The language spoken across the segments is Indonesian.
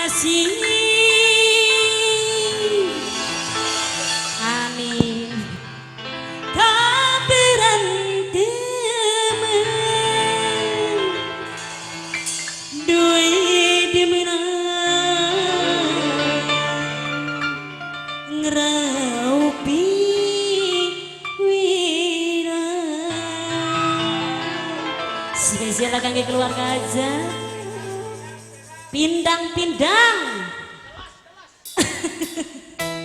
kasih ani tak berhenti duit di mana ngeraupi wira spesial kangge keluarga aja pindang-pindang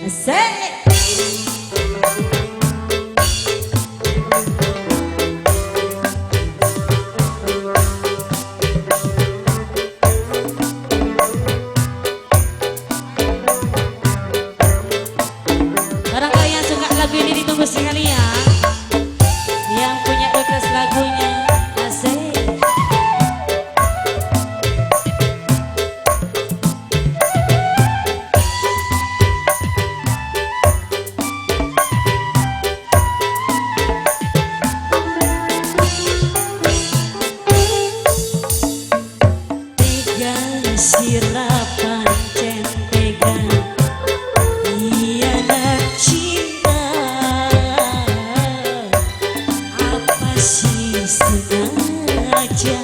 asik. Barangkali yang suka lagu ini ditunggu sekali ya, yang punya request lagunya asik. Sirapan centegan ialah cinta, apa sih sengaja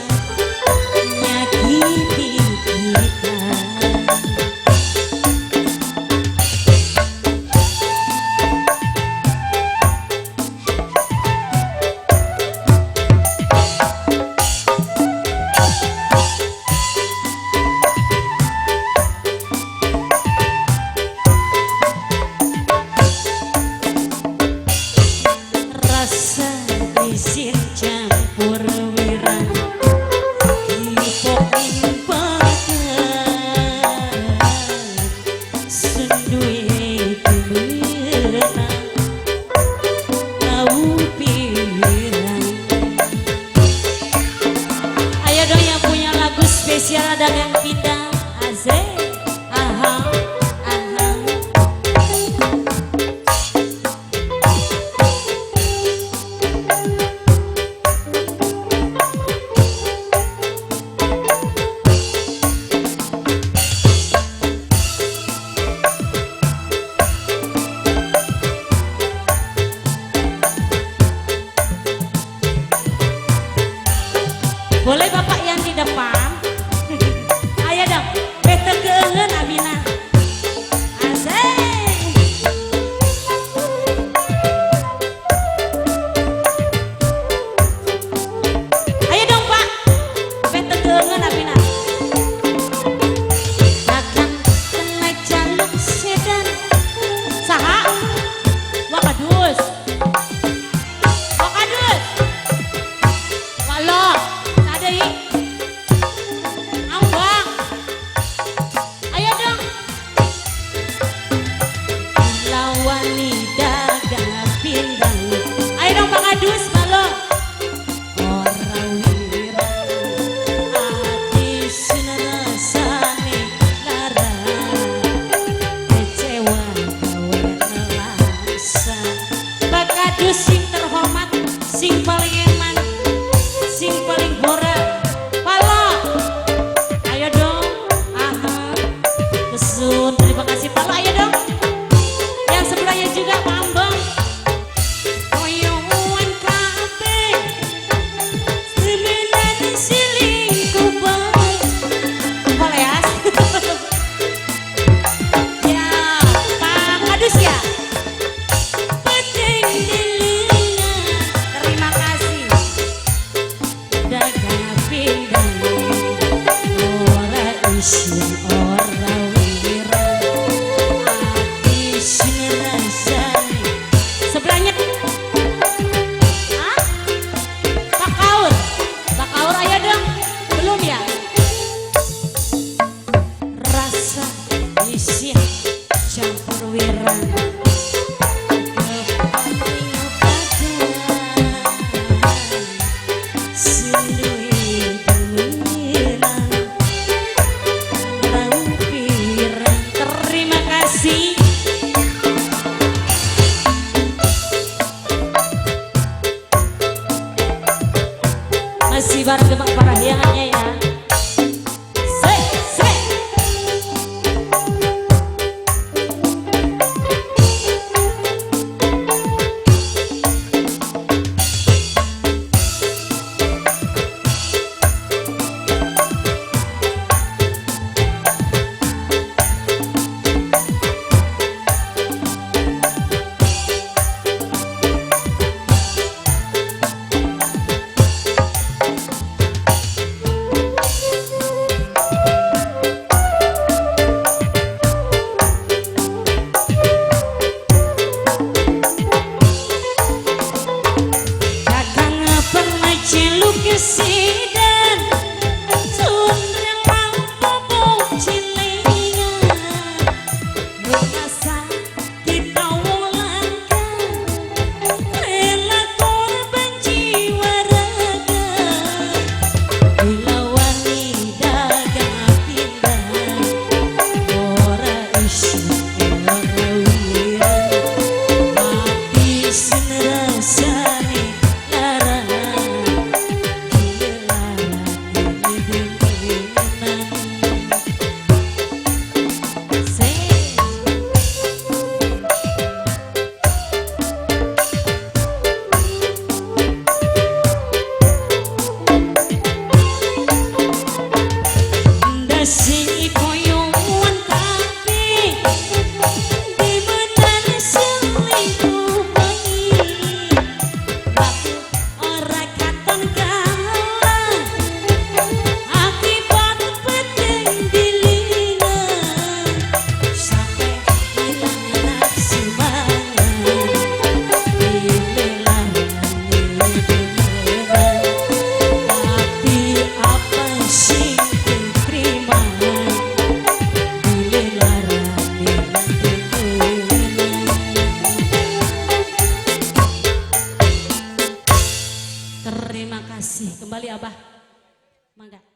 nyakiti kita. Rasa isin campur wirang hipopin pakai senduit kemenang tahu pirang. Ayo dong yang punya lagu spesial dan yang pindah asik. Aha. Boleh bapak yang di depan. Ayo dong, bete keengen Aminah. Terima kasih. Kembali Abah. Mangga.